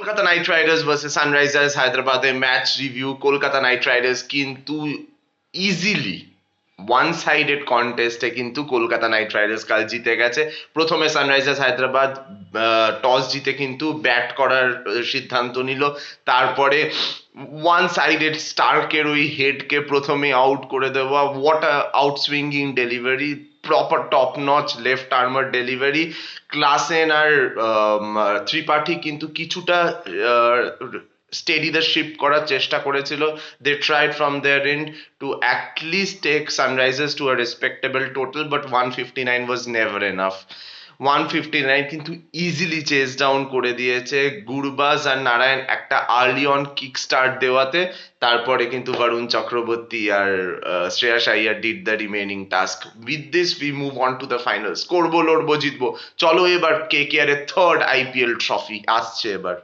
Kolkata night riders versus sunrisers হায়দ্রাবাদে match review. Kolkata night riders কিন্তু easily one sided কন্টেস্টে কিন্তু কলকাতা নাইট রাইডার্স কাল জিতে গেছে। প্রথমে সানরাইজার্স হায়দ্রাবাদ টস জিতে কিন্তু ব্যাট করার সিদ্ধান্ত নিল। তারপরে ওয়ান সাইডেড স্টার্কের ওই হেডকে প্রথমে আউট করে দেওয়া, what a out swinging delivery, proper top notch left armer delivery. Klaasen আর ত্রিপাঠী কিন্তু কিছুটা স্টেডি দ্য শিপ করার চেষ্টা করেছিল। They tried from their end to at least take sunrisers to a respectable total, but 159 was never enough. 159 কিন্তু easily chess down করে দিয়েছে গুরবাজ আর নারায়ণ একটা আর্লি অন কিক স্টার্ট দেওয়াতে। তারপরে কিন্তু বরুণ চক্রবর্তী আর Shreyas Iyer did the remaining task. With this we move on to the finals. করবো লড়বো জিতবো, চলো এবার কে কে আর এর থার্ড আইপিএল ট্রফি আসছে এবার।